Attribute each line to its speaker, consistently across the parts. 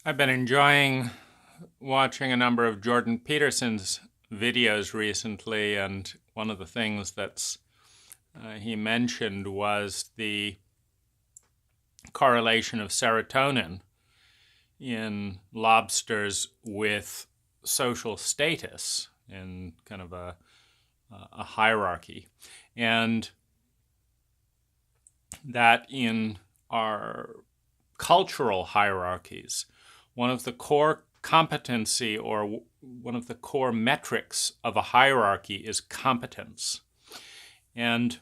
Speaker 1: I've been enjoying watching a number of Jordan Peterson's videos recently, and one of the things that's he mentioned was the correlation of serotonin in lobsters with social status in kind of a hierarchy, and that in our cultural hierarchies, one of the core competency or one of the core metrics of a hierarchy is competence. And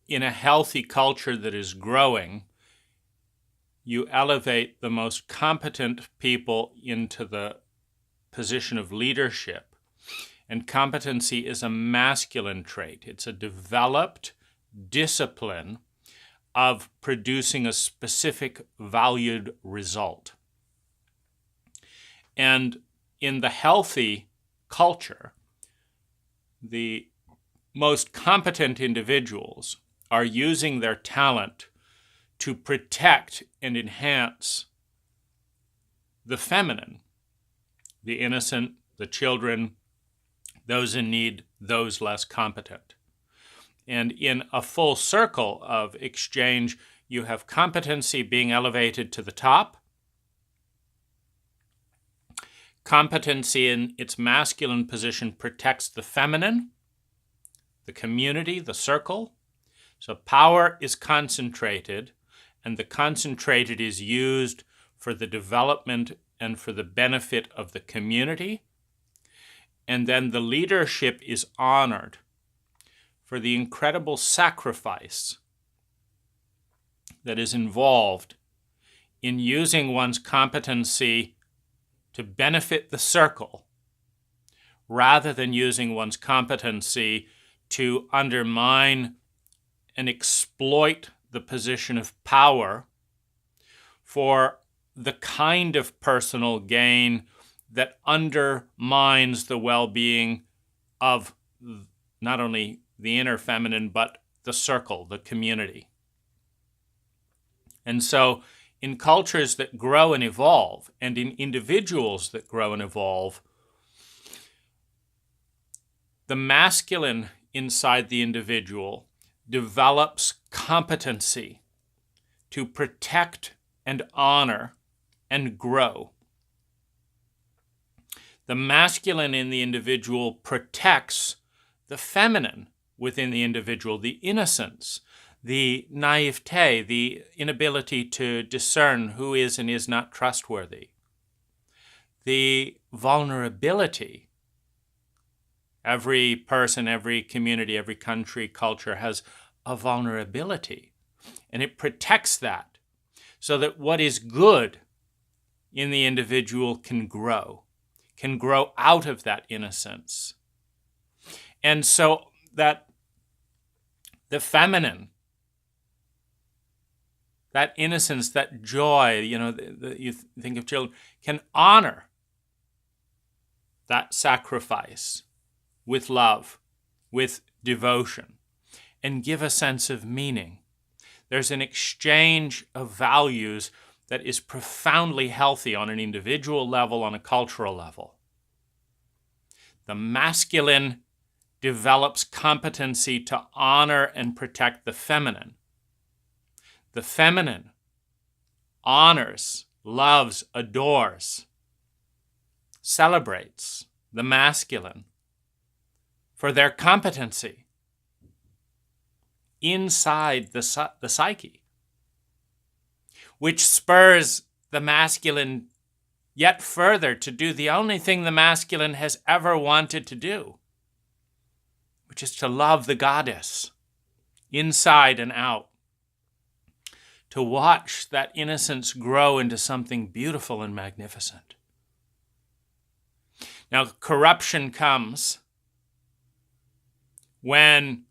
Speaker 1: in a healthy culture that is growing, you elevate the most competent people into the position of leadership. And competency is a masculine trait. It's a developed discipline of producing a specific valued result. And in the healthy culture, the most competent individuals are using their talent to protect and enhance the feminine, the innocent, the children, those in need, those less competent. And in a full circle of exchange, you have competency being elevated to the top. Competency in its masculine position protects the feminine, the community, the circle. So power is concentrated, and the concentrated is used for the development and for the benefit of the community. And then the leadership is honored for the incredible sacrifice that is involved in using one's competency to benefit the circle rather than using one's competency to undermine and exploit the position of power for the kind of personal gain that undermines the well-being of not only the inner feminine, but the circle, the community. And so in cultures that grow and evolve, and in individuals that grow and evolve, the masculine inside the individual develops competency to protect and honor and grow. The masculine in the individual protects the feminine within the individual, the innocence, the naivete, the inability to discern who is and is not trustworthy, the vulnerability. Every person, every community, every country, culture has a vulnerability, and it protects that so that what is good in the individual can grow out of that innocence. And so that the feminine, that innocence, that joy, you think of children, can honor that sacrifice with love, with devotion, and give a sense of meaning. There's an exchange of values that is profoundly healthy on an individual level, on a cultural level. The masculine develops competency to honor and protect the feminine. The feminine honors, loves, adores, celebrates the masculine for their competency inside the psyche, which spurs the masculine yet further to do the only thing the masculine has ever wanted to do, which is to love the goddess inside and out, to watch that innocence grow into something beautiful and magnificent. Now, corruption comes when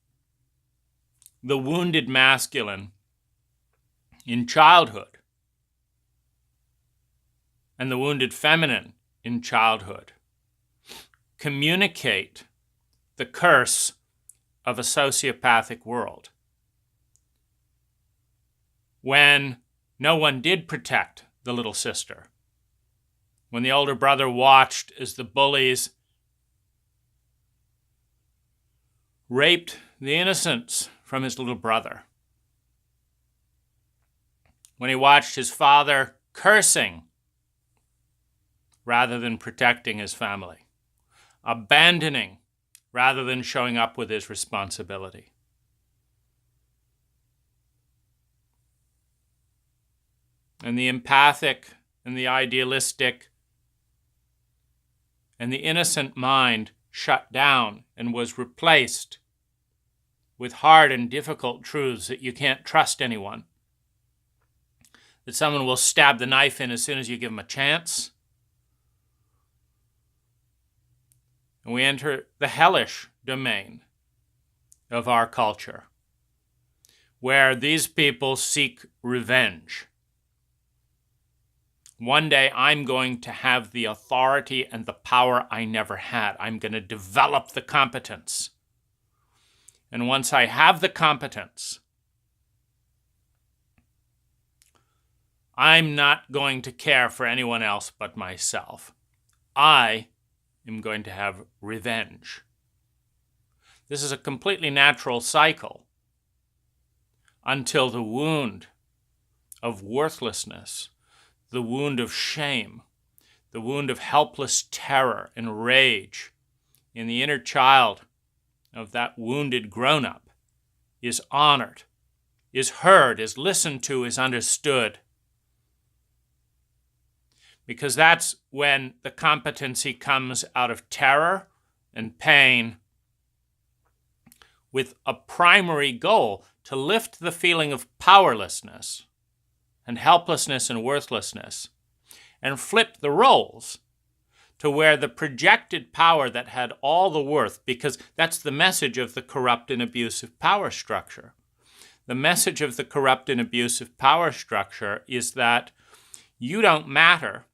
Speaker 1: the wounded masculine in childhood and the wounded feminine in childhood communicate the curse of a sociopathic world. When no one did protect the little sister, when the older brother watched as the bullies raped the innocence from his little brother, when he watched his father cursing rather than protecting his family, abandoning rather than showing up with his responsibility. And the empathic and the idealistic and the innocent mind shut down and was replaced with hard and difficult truths that you can't trust anyone, that someone will stab the knife in as soon as you give them a chance. And we enter the hellish domain of our culture, where these people seek revenge. One day I'm going to have the authority and the power I never had. I'm going to develop the competence. And once I have the competence, I'm not going to care for anyone else but myself. I am going to have revenge. This is a completely natural cycle until the wound of worthlessness, the wound of shame, the wound of helpless terror and rage in the inner child of that wounded grown-up is honored, is heard, is listened to, is understood. Because that's when the competency comes out of terror and pain with a primary goal to lift the feeling of powerlessness and helplessness and worthlessness and flip the roles to where the projected power that had all the worth, because that's the message of the corrupt and abusive power structure. The message of the corrupt and abusive power structure is that you don't matter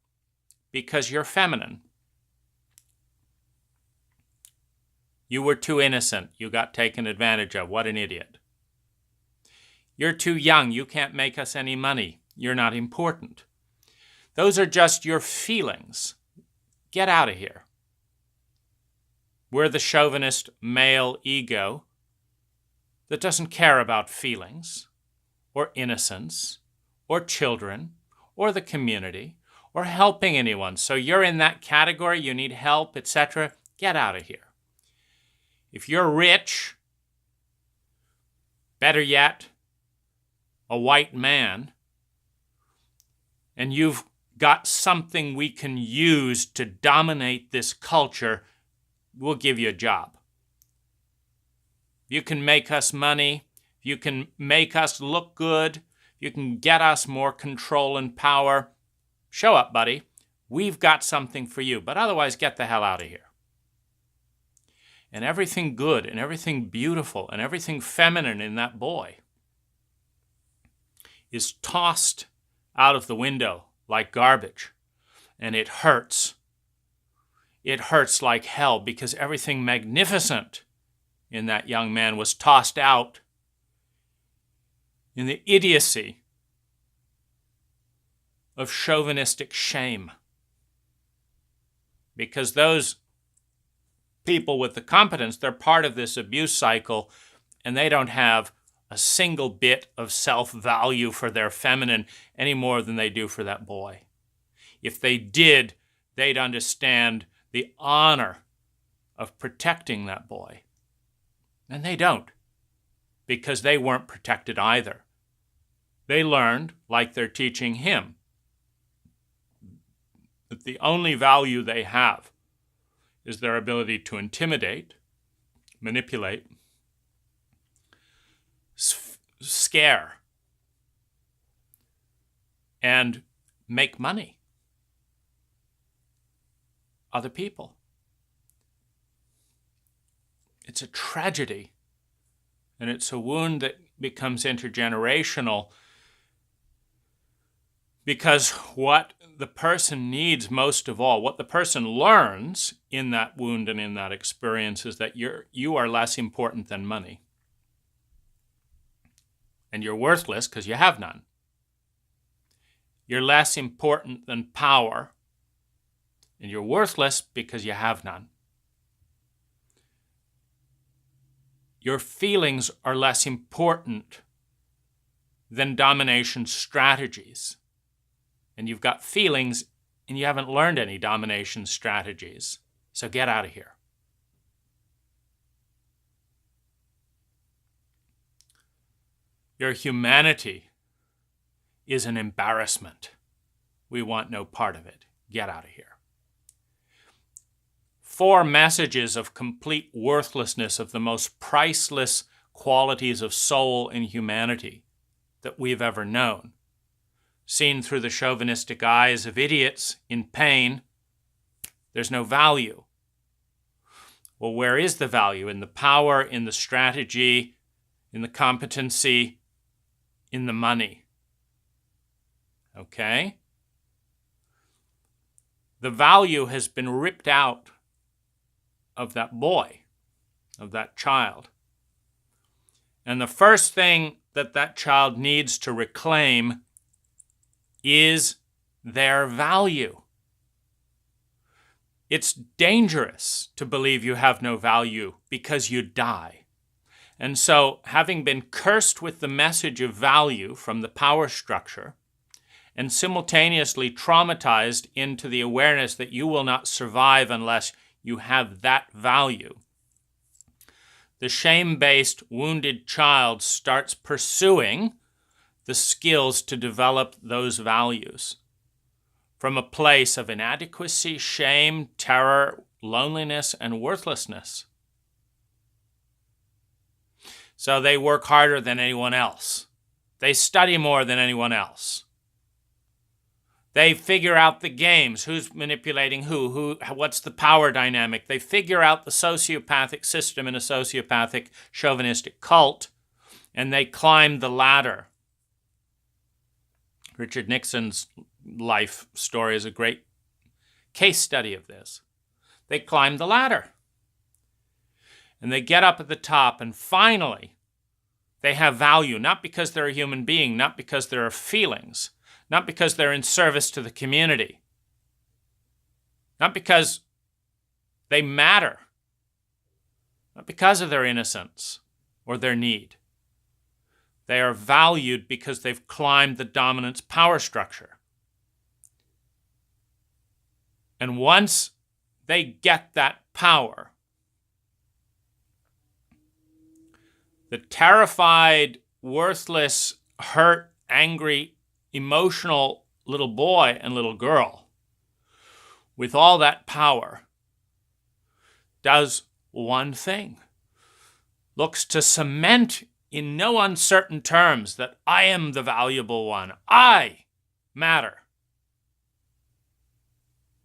Speaker 1: because you're feminine. You were too innocent. You got taken advantage of. What an idiot. You're too young. You can't make us any money. You're not important. Those are just your feelings. Get out of here. We're the chauvinist male ego that doesn't care about feelings or innocence or children or the community or helping anyone. So you're in that category, you need help, etc. Get out of here. If you're rich, better yet, a white man, and you've got something we can use to dominate this culture, we'll give you a job. You can make us money. You can make us look good. You can get us more control and power. Show up, buddy. We've got something for you. But otherwise, get the hell out of here. And everything good and everything beautiful and everything feminine in that boy is tossed out of the window like garbage. And it hurts. It hurts like hell because everything magnificent in that young man was tossed out in the idiocy of chauvinistic shame. Because those people with the competence, they're part of this abuse cycle, and they don't have a single bit of self-value for their feminine any more than they do for that boy. If they did, they'd understand the honor of protecting that boy. And they don't, because they weren't protected either. They learned, like they're teaching him, that the only value they have is their ability to intimidate, manipulate, scare, and make money. Other people. It's a tragedy, and it's a wound that becomes intergenerational Because what the person needs most of all, what the person learns in that wound and in that experience, is that you are less important than money. And you're worthless because you have none. You're less important than power, and you're worthless because you have none. Your feelings are less important than domination strategies. And you've got feelings and you haven't learned any domination strategies. So get out of here. Your humanity is an embarrassment. We want no part of it. Get out of here. 4 messages of complete worthlessness of the most priceless qualities of soul and humanity that we've ever known, seen through the chauvinistic eyes of idiots in pain. There's no value. Well, where is the value? In the power, in the strategy, in the competency, in the money. Okay? The value has been ripped out of that boy, of that child. And the first thing that that child needs to reclaim is their value. It's dangerous to believe you have no value because you die. And so, having been cursed with the message of value from the power structure, and simultaneously traumatized into the awareness that you will not survive unless you have that value, the shame-based wounded child starts pursuing the skills to develop those values from a place of inadequacy, shame, terror, loneliness, and worthlessness. So they work harder than anyone else. They study more than anyone else. They figure out the games, who's manipulating who, what's the power dynamic. They figure out the sociopathic system in a sociopathic chauvinistic cult, and they climb the ladder. Richard Nixon's life story is a great case study of this. They climb the ladder, and they get up at the top, and finally, they have value, not because they're a human being, not because there are feelings, not because they're in service to the community, not because they matter, not because of their innocence or their need. They are valued because they've climbed the dominance power structure. And once they get that power, the terrified, worthless, hurt, angry, emotional little boy and little girl with all that power does one thing: looks to cement in no uncertain terms that I am the valuable one. I matter.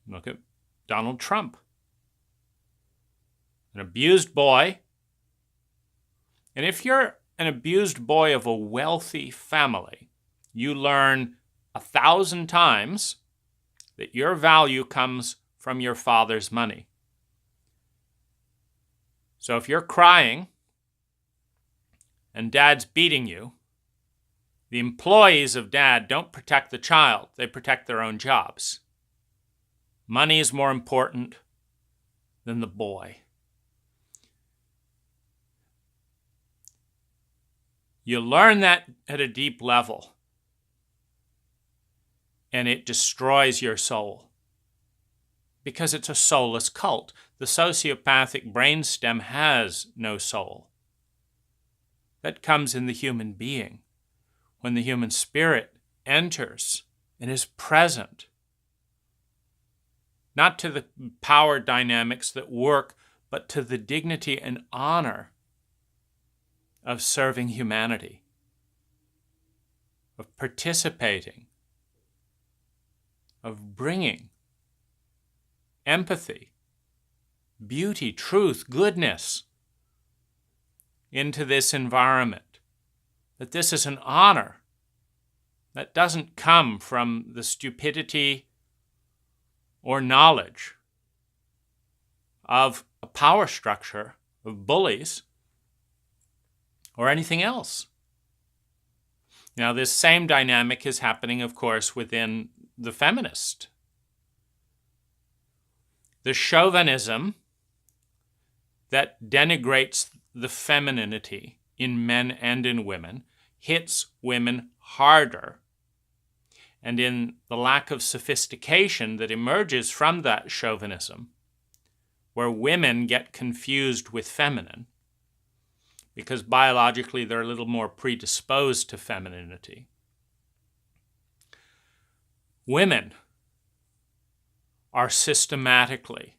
Speaker 1: Look at Donald Trump, an abused boy. And if you're an abused boy of a wealthy family, you learn 1,000 times that your value comes from your father's money. So if you're crying and dad's beating you, the employees of dad don't protect the child, they protect their own jobs. Money is more important than the boy. You learn that at a deep level, and it destroys your soul because it's a soulless cult. The sociopathic brainstem has no soul. That comes in the human being when the human spirit enters and is present, not to the power dynamics that work, but to the dignity and honor of serving humanity, of participating, of bringing empathy, beauty, truth, goodness into this environment. That this is an honor That doesn't come from the stupidity or knowledge of a power structure of bullies or anything else. Now, this same dynamic is happening, of course, within the feminist. The chauvinism that denigrates the femininity in men and in women hits women harder. And in the lack of sophistication that emerges from that chauvinism, where women get confused with feminine, because biologically they're a little more predisposed to femininity. Women are systematically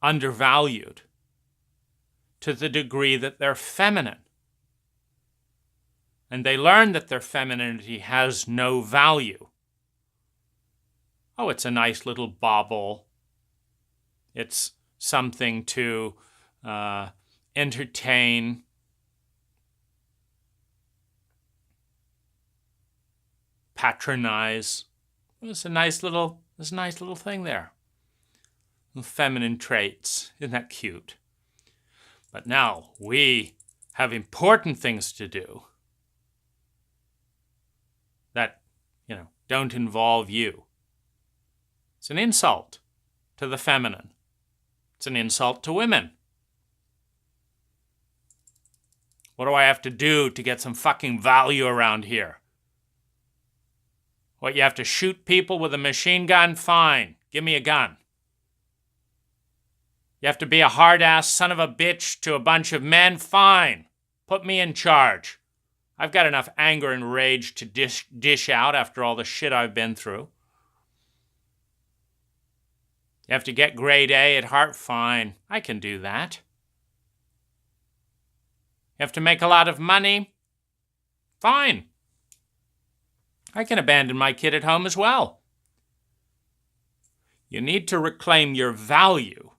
Speaker 1: undervalued to the degree that they're feminine. And they learn that their femininity has no value. Oh, it's a nice little bauble. It's something to entertain. Patronize. There's a nice little thing there. Feminine traits. Isn't that cute? But now we have important things to do that, don't involve you. It's an insult to the feminine. It's an insult to women. What do I have to do to get some fucking value around here? What, you have to shoot people with a machine gun? Fine. Give me a gun. You have to be a hard-ass son of a bitch to a bunch of men? Fine. Put me in charge. I've got enough anger and rage to dish out after all the shit I've been through. You have to get grade A at heart? Fine. I can do that. You have to make a lot of money? Fine. I can abandon my kid at home as well. You need to reclaim your value.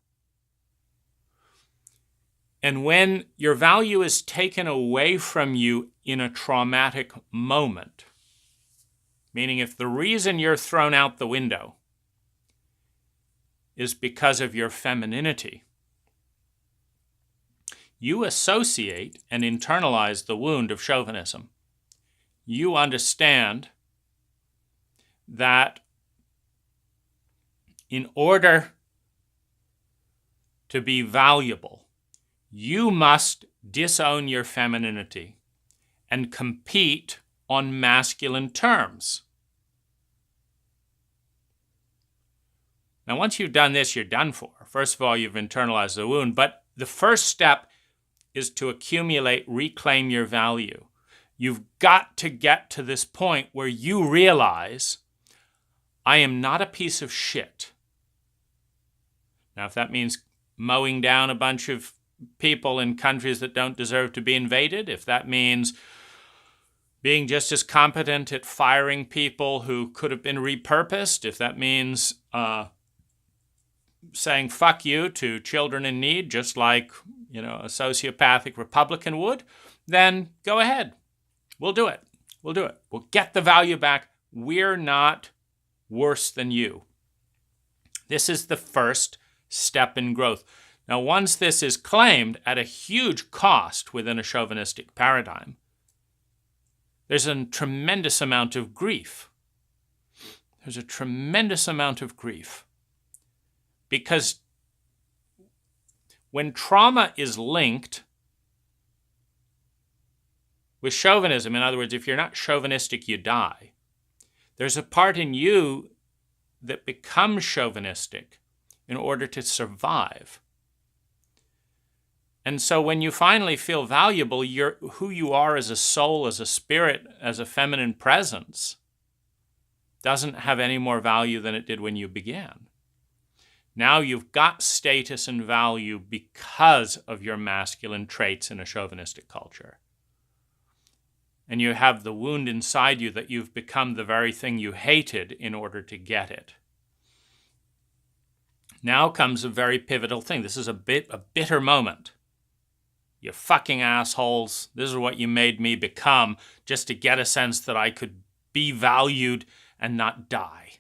Speaker 1: And when your value is taken away from you in a traumatic moment, meaning if the reason you're thrown out the window is because of your femininity, you associate and internalize the wound of chauvinism. You understand that in order to be valuable, you must disown your femininity and compete on masculine terms. Now, once you've done this, you're done for. First of all, you've internalized the wound, but the first step is to accumulate, reclaim your value. You've got to get to this point where you realize, I am not a piece of shit. Now, if that means mowing down a bunch of people in countries that don't deserve to be invaded, if that means being just as competent at firing people who could have been repurposed, if that means saying fuck you to children in need, just like a sociopathic Republican would, then go ahead. We'll do it. We'll get the value back. We're not worse than you. This is the first step in growth. Now, once this is claimed at a huge cost within a chauvinistic paradigm, there's a tremendous amount of grief. There's a tremendous amount of grief. Because when trauma is linked with chauvinism, in other words, if you're not chauvinistic, you die, there's a part in you that becomes chauvinistic in order to survive. And so when you finally feel valuable, who you are as a soul, as a spirit, as a feminine presence, doesn't have any more value than it did when you began. Now you've got status and value because of your masculine traits in a chauvinistic culture. And you have the wound inside you that you've become the very thing you hated in order to get it. Now comes a very pivotal thing. This is a bitter moment. You fucking assholes. This is what you made me become just to get a sense that I could be valued and not die.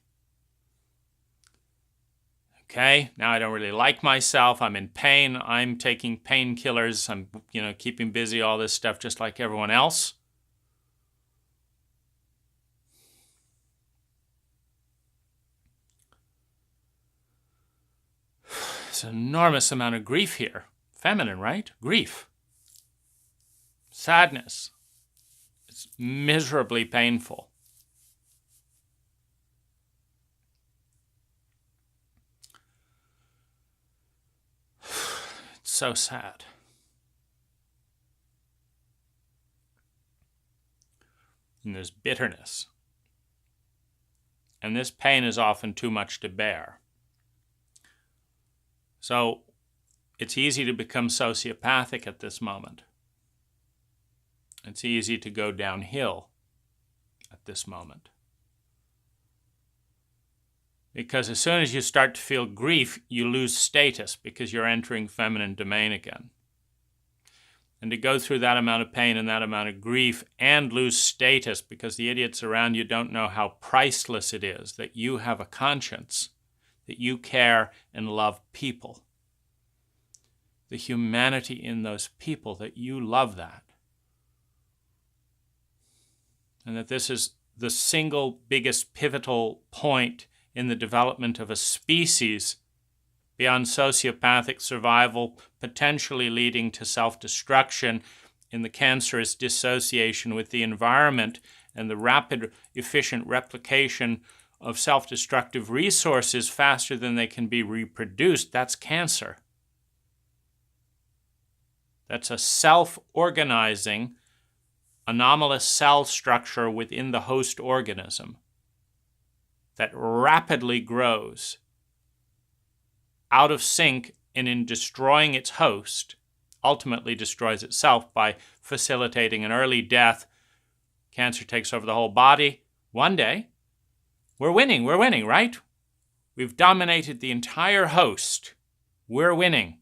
Speaker 1: Okay, now I don't really like myself. I'm in pain. I'm taking painkillers. I'm, keeping busy, all this stuff, just like everyone else. There's an enormous amount of grief here. Feminine, right? Grief. Sadness. It's miserably painful. It's so sad. And there's bitterness. And this pain is often too much to bear. So it's easy to become sociopathic at this moment. It's easy to go downhill at this moment. Because as soon as you start to feel grief, you lose status because you're entering feminine domain again. And to go through that amount of pain and that amount of grief and lose status because the idiots around you don't know how priceless it is that you have a conscience, that you care and love people. The humanity in those people, that you love that. And that this is the single biggest pivotal point in the development of a species beyond sociopathic survival, potentially leading to self-destruction in the cancerous dissociation with the environment and the rapid, efficient replication of self-destructive resources faster than they can be reproduced. That's cancer. That's a self-organizing, anomalous cell structure within the host organism that rapidly grows out of sync and in destroying its host, ultimately destroys itself by facilitating an early death. Cancer takes over the whole body. One day, we're winning, right? We've dominated the entire host. We're winning.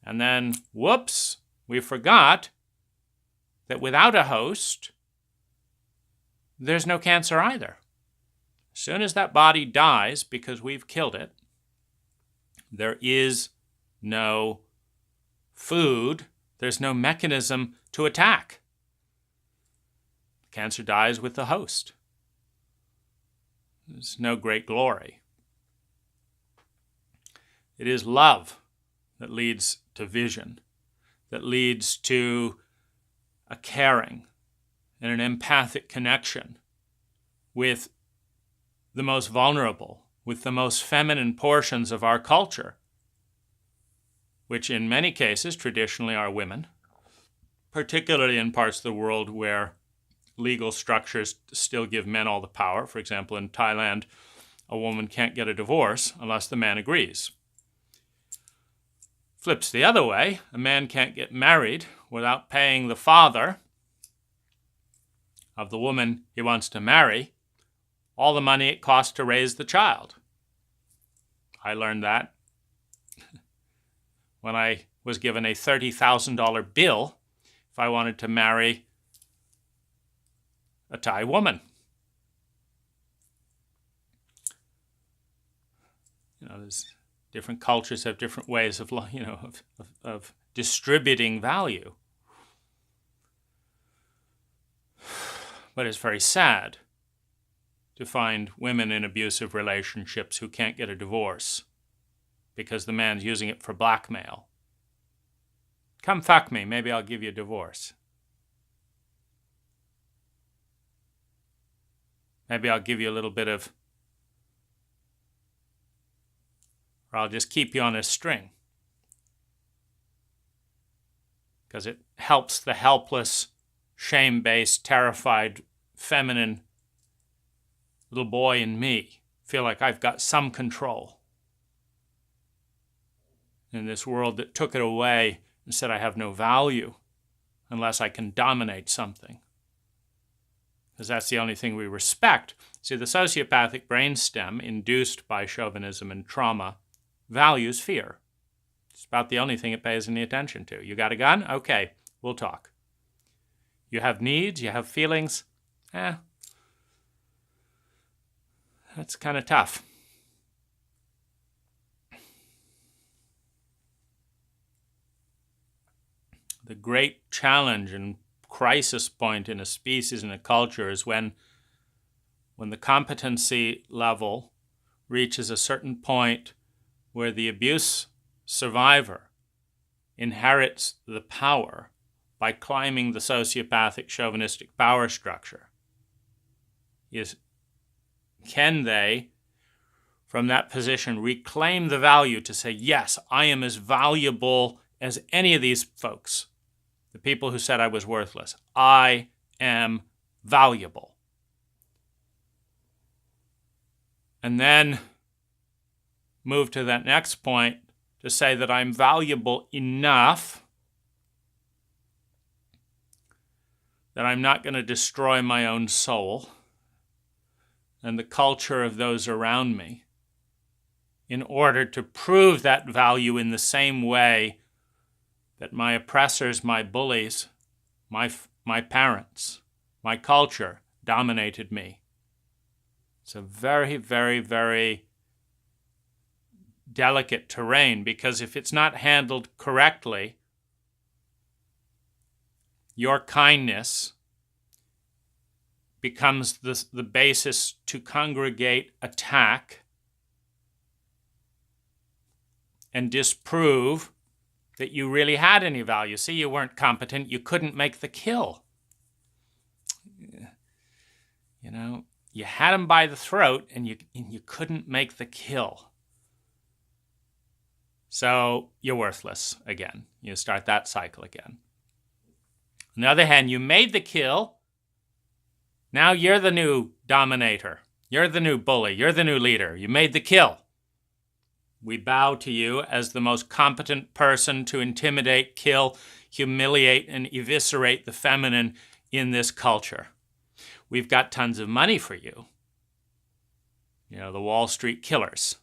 Speaker 1: And then, whoops, we forgot that without a host, there's no cancer either. As soon as that body dies because we've killed it, there is no food, there's no mechanism to attack. Cancer dies with the host. There's no great glory. It is love that leads to vision, that leads to a caring and an empathic connection with the most vulnerable, with the most feminine portions of our culture, which in many cases traditionally are women, particularly in parts of the world where legal structures still give men all the power. For example, in Thailand, a woman can't get a divorce unless the man agrees. Flips the other way, a man can't get married without paying the father of the woman he wants to marry all the money it costs to raise the child. I learned that when I was given a $30,000 bill if I wanted to marry a Thai woman. There's different cultures have different ways of distributing value. But it's very sad to find women in abusive relationships who can't get a divorce because the man's using it for blackmail. Come fuck me, maybe I'll give you a divorce. Maybe I'll give you a little bit of, or I'll just keep you on a string. Because it helps the helpless, shame-based, terrified, feminine little boy in me feel like I've got some control in this world that took it away and said I have no value unless I can dominate something. Because that's the only thing we respect. See, the sociopathic brainstem induced by chauvinism and trauma values fear. It's about the only thing it pays any attention to. You got a gun? Okay, we'll talk. You have needs, you have feelings? That's kind of tough. The great challenge and crisis point in a species and a culture is when the competency level reaches a certain point where the abuse survivor inherits the power by climbing the sociopathic chauvinistic power structure. Can they, from that position, reclaim the value to say, yes, I am as valuable as any of these folks, the people who said I was worthless. I am valuable. And then move to that next point to say that I'm valuable enough that I'm not going to destroy my own soul and the culture of those around me in order to prove that value in the same way that my oppressors, my bullies, my parents, my culture dominated me. It's a very, very, very delicate terrain, because if it's not handled correctly, your kindness becomes the basis to congregate attack and disprove that you really had any value. See, you weren't competent. You couldn't make the kill. You know, you had him by the throat and you couldn't make the kill. So you're worthless again. You start that cycle again. On the other hand, you made the kill. Now you're the new dominator. You're the new bully. You're the new leader. You made the kill. We bow to you as the most competent person to intimidate, kill, humiliate, and eviscerate the feminine in this culture. We've got tons of money for you. You know, the Wall Street killers.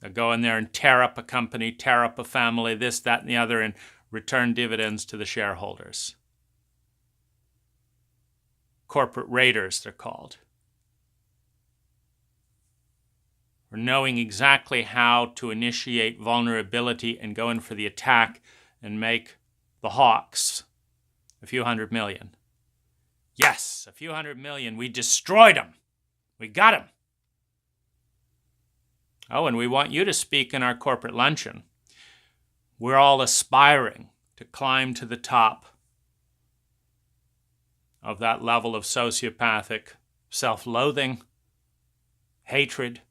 Speaker 1: They'll go in there and tear up a company, tear up a family, this, that, and the other, and return dividends to the shareholders. Corporate raiders, they're called. For knowing exactly how to initiate vulnerability and go in for the attack and make the hawks a few $100 million. Yes, a few $100 million. We destroyed them. We got them. Oh, and we want you to speak in our corporate luncheon. We're all aspiring to climb to the top of that level of sociopathic self-loathing, hatred,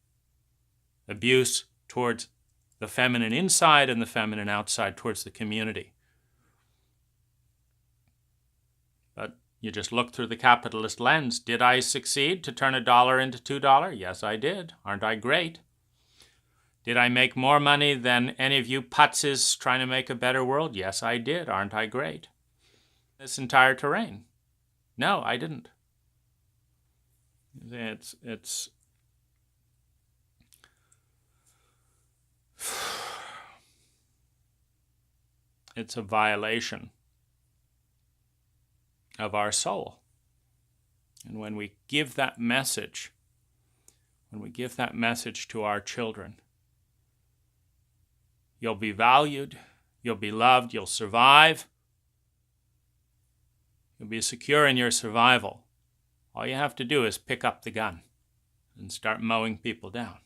Speaker 1: abuse towards the feminine inside and the feminine outside, towards the community. But you just look through the capitalist lens. Did I succeed to turn $1 into $2? Yes, I did. Aren't I great? Did I make more money than any of you putzes trying to make a better world? Yes, I did. Aren't I great? This entire terrain. No, I didn't. It's a violation of our soul. And when we give that message, to our children, you'll be valued, you'll be loved, you'll survive, you'll be secure in your survival. All you have to do is pick up the gun and start mowing people down.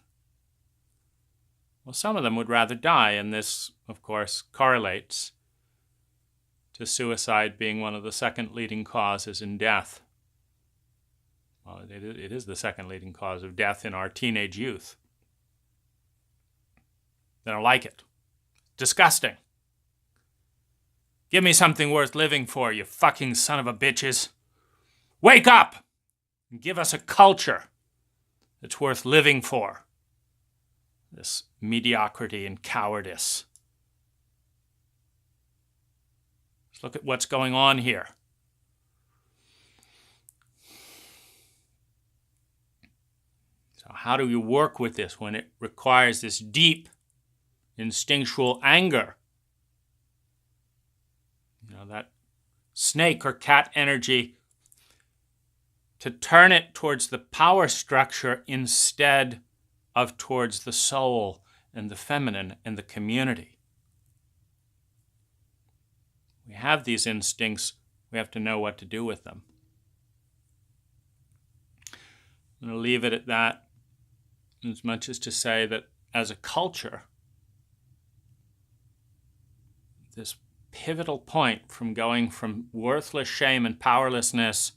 Speaker 1: Well, some of them would rather die, and this, of course, correlates to suicide being one of the second leading causes in death. Well, it is the second leading cause of death in our teenage youth. They don't like it. Disgusting. Give me something worth living for, you fucking son of a bitches. Wake up and give us a culture that's worth living for. This mediocrity and cowardice. Let's look at what's going on here. So how do you work with this when it requires this deep instinctual anger that snake or cat energy, to turn it towards the power structure instead of towards the soul and the feminine and the community. We have these instincts. We have to know what to do with them. I'm going to leave it at that, as much as to say that as a culture, this pivotal point from going from worthless shame and powerlessness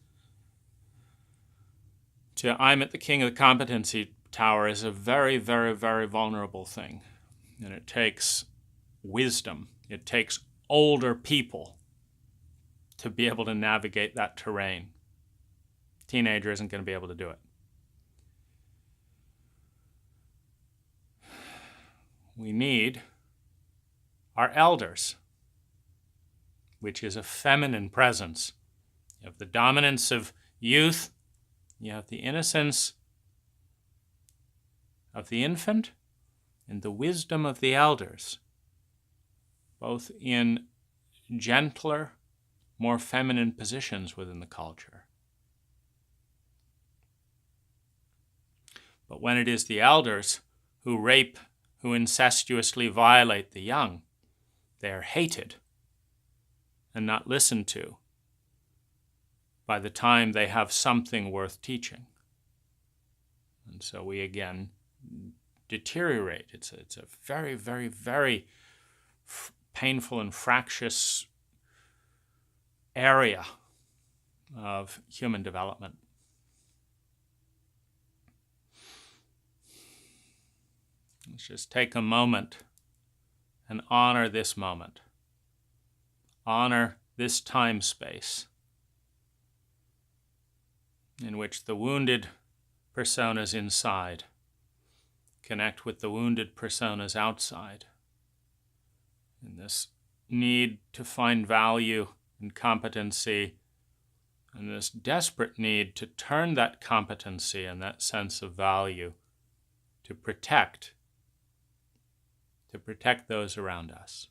Speaker 1: to I'm at the king of the competency tower is a very, very, very vulnerable thing. And it takes wisdom. It takes older people to be able to navigate that terrain. Teenager isn't going to be able to do it. We need our elders, which is a feminine presence. You have the dominance of youth, you have the innocence of the infant, and the wisdom of the elders, both in gentler, more feminine positions within the culture. But when it is the elders who rape, who incestuously violate the young, they are hated and not listened to by the time they have something worth teaching. And so we again deteriorate. It's a very, very, very painful and fractious area of human development. Let's just take a moment and honor this moment. Honor this time space in which the wounded personas inside connect with the wounded personas outside. And this need to find value and competency, and this desperate need to turn that competency and that sense of value to protect those around us.